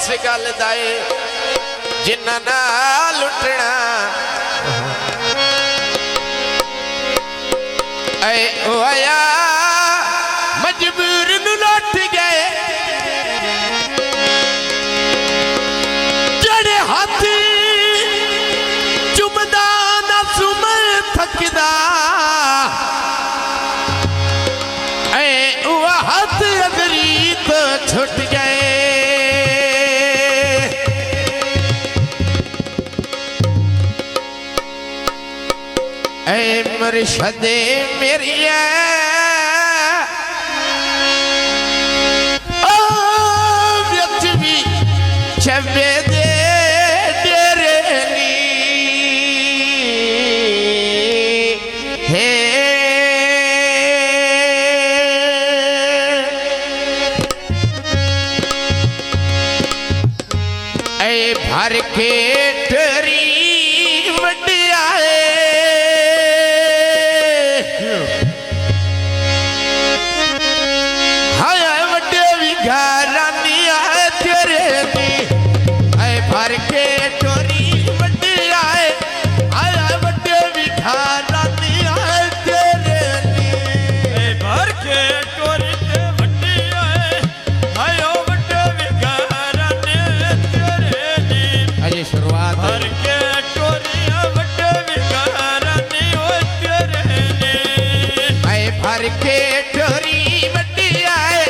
इस गल दा जिन्ना नाल लुटना ओ आया मजबूर नूं लुट गए जड़े हाथ चुमदा ना सुम थकदा ओ हाथ अगरी तो छुट गए मुर्शदे मेरी भी छबे दे डेरे नी हे भर के टरी वड्डियाए भर के टोरी वड्डी आए आया वड्डे विखारानी आए तेरे नी भर के टोरी वड्डी आए आयो वड्डे विखारानी तेरे नी अरे शुरुआत भर के टोरी वड्डे विखारानी ओ तेरे नी भर के टोरी वड्डी आए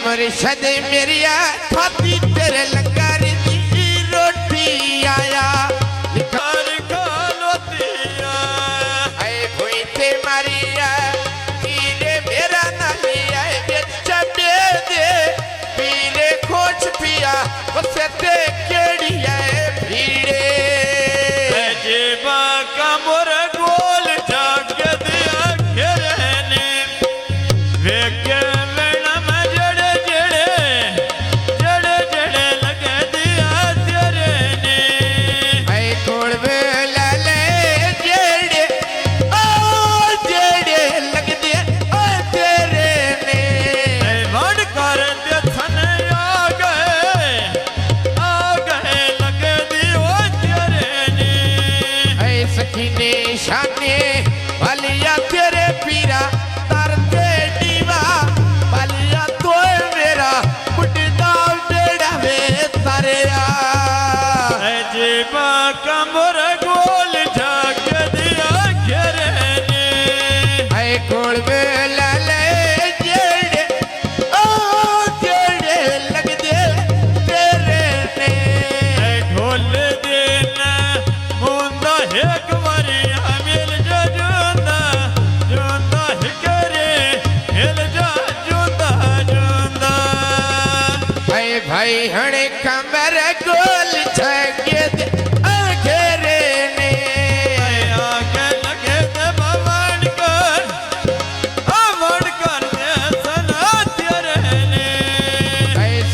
मुर्शद मेरिया खाती तेरे लंगर दी रोटी आया लिखार खालोती आए भूई ते मारिया पीरे मेरा नालिया बेच दे दे पीरे खोज पिया उसे ते केड़ी है भीड़े जीवा कमर गोल जाग दिया घेरे ने वेख शाने बलिया तेरे पीरा तर दे दीवा बलिया तो मेरा बुढ़ा बेड़ा वे तारिया जीवा कमर गोल जाग दिया घेरे ने ऐ गोल वे लाले जेड़े ओ जेड़े लग दे तेरे ने ढोल देना मुंदा एक भाई हणे कमर गोल छगे घेरे ने आगे लगे ते भवन कर दे सना तेरे ने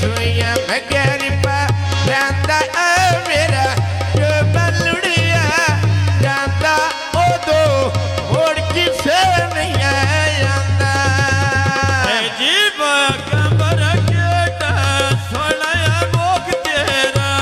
सुइया मगर पर रंदा मेरा जो बलुड़िया रंदा ओ दो मोड़ की से नहीं आंदा जीवा कमर के सोना मोख तेरा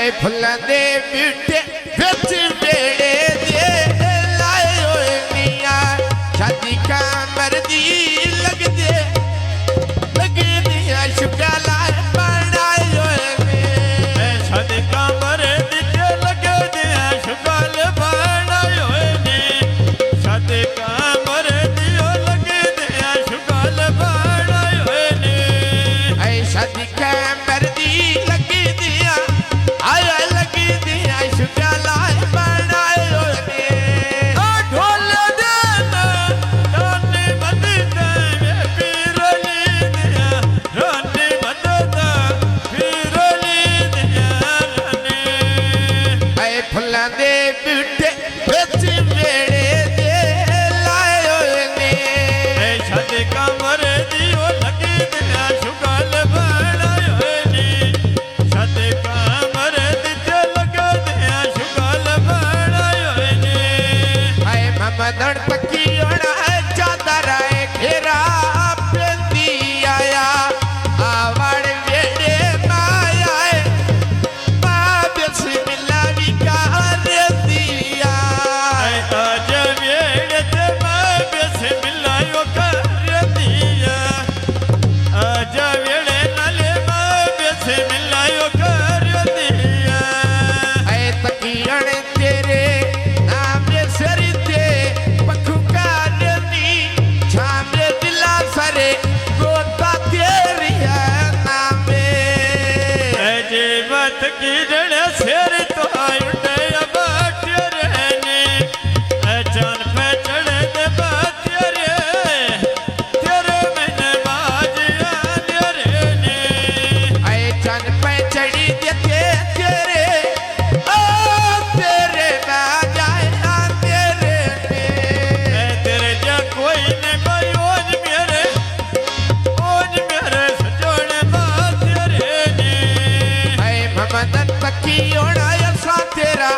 ऐ फुल्लां दे बूटे विच वेड़े दे लाए होए मियां शादी कमर दी लगदे शुक्ला बनाए होए ने शादी कमर दी लगदे शुक्ल बनाए होए ने शादी कमर दी लगदे शुक्ल बनाए होए ने ऐ शादी कमर दी लगी दिया आया लगी दिया शुक्ला बनाए होए ने ढोल देना रानी बंदे पीरली दिया रानी बंदे पीरली दिया रानी ऐ फुल्लां दे बूटे विच वेड़े दे लाए होए ने शादी कमर दी लगी दिया शुक्ल बनाए होए ने शादी कमर दी लगा दिया शुक्ल बनाए होए ने ऐ ममदड़ पक्की होना चादर घेरा पेंदी आया आवड़ वेड़े माया मां बिस्मिल्लाह भी कर दिया आज वेड़ ते मां बिस्मिल्लाह यो कर दिया आज वेड़े नाले मां बिस्मिल्लाह यो कर दिया ऐ तकियण तेरे नाम सर ते पखु का नी छामे दिला सरे गोता तेरी है नामे जीवत की जड़ सिर तो उठे बाटे रहने जान पे चढ़े दे बाटे रे तेरे मैंने बाजिया तेरे ने ऐ चन पे चढ़ी देते तेरे ओ तेरे बाजाए तेरे तेरे जा कोई ने भाई ओज मेरे सजोने बात तेरे ने ऐ ममदन पक्की होना सा तेरा